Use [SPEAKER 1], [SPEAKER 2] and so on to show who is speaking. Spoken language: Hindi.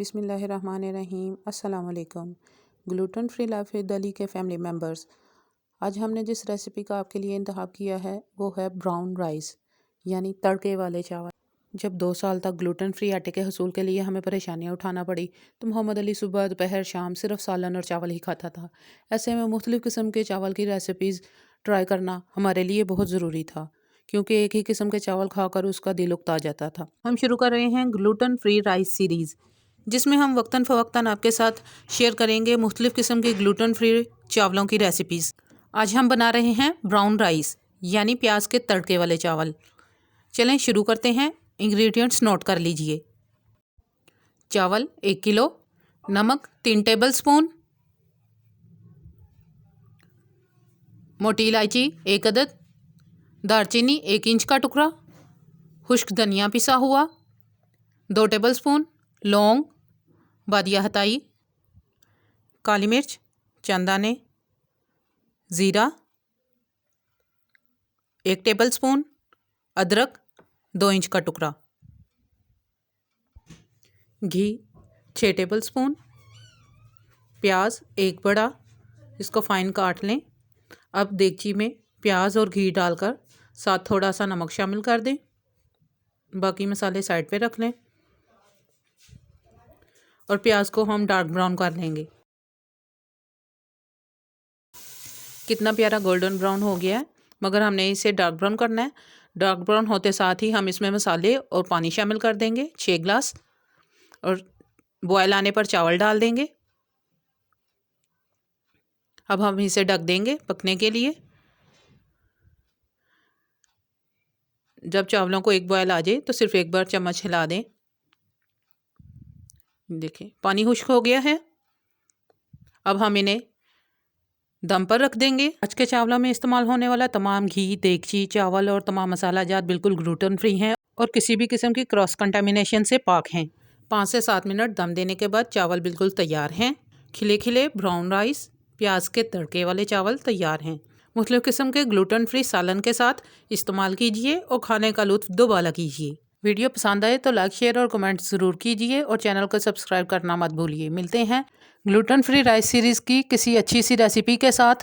[SPEAKER 1] बिस्मिल्लाहिर्रहमानिर्रहीम। अस्सलाम वालेकुम। Gluten free life with Ali के फैमिली मेम्बर्स, आज हमने जिस रेसिपी का आपके लिए इंतखाब किया है वो है ब्राउन राइस यानी तड़के वाले चावल। जब 2 साल तक ग्लूटेन फ्री आटे के हसूल के लिए हमें परेशानियां उठाना पड़ी तो मोहम्मद अली सुबह दोपहर शाम सिर्फ सालन और चावल ही खाता था। ऐसे में मुख्तलिफ़ किस्म के चावल की रेसिपीज़ ट्राई करना हमारे लिए बहुत ज़रूरी था, क्योंकि एक ही किस्म के चावल खाकर उसका दिल उकता जाता था। हम शुरू कर रहे हैं ग्लूटेन फ्री राइस सीरीज़, जिसमें हम वक्तन फ़वक्तन आपके साथ शेयर करेंगे मुख्तलिफ़ किस्म के ग्लूटेन फ्री चावलों की रेसिपीज़। आज हम बना रहे हैं ब्राउन राइस यानी प्याज के तड़के वाले चावल। चलें शुरू करते हैं। इंग्रेडिएंट्स नोट कर लीजिए। चावल 1 किलो, नमक 3 टेबल स्पून, मोटी इलायची 1 अदद, दालचीनी 1 इंच का टुकड़ा, खुश्क धनिया पिसा हुआ 2 टेबल स्पून, लौंग, बादिया हताई, काली मिर्च चंद दाने, ज़ीरा 1 टेबल स्पून, अदरक 2 इंच का टुकड़ा, घी 6 टेबल स्पून, प्याज 1 बड़ा, इसको फाइन काट लें। अब देगची में प्याज और घी डालकर साथ थोड़ा सा नमक शामिल कर दें। बाकी मसाले साइड पे रख लें और प्याज को हम डार्क ब्राउन कर लेंगे। कितना प्यारा गोल्डन ब्राउन हो गया है, मगर हमने इसे डार्क ब्राउन करना है। डार्क ब्राउन होते साथ ही हम इसमें मसाले और पानी शामिल कर देंगे 6 गिलास, और बॉयल आने पर चावल डाल देंगे। अब हम इसे ढक देंगे पकने के लिए। जब चावलों को एक बॉयल आ जाए तो सिर्फ एक बार चम्मच हिला दें। देखें पानी खुश्क हो गया है। अब हम इन्हें दम पर रख देंगे। आज के चावलों में इस्तेमाल होने वाला तमाम घी, देगची, चावल और तमाम मसाला जात बिल्कुल ग्लूटेन फ्री हैं और किसी भी किस्म की क्रॉस कंटामिनेशन से पाक हैं। 5 से 7 मिनट दम देने के बाद चावल बिल्कुल तैयार हैं। खिले खिले ब्राउन राइस प्याज के तड़के वाले चावल तैयार हैं। मुख्तलिफ़ किस्म के ग्लूटेन फ्री सालन के साथ इस्तेमाल कीजिए और खाने का लुत्फ़ दोबाला कीजिए। वीडियो पसंद आए तो लाइक, शेयर और कमेंट ज़रूर कीजिए और चैनल को सब्सक्राइब करना मत भूलिए। मिलते हैं ग्लूटेन फ्री राइस सीरीज़ की किसी अच्छी सी रेसिपी के साथ।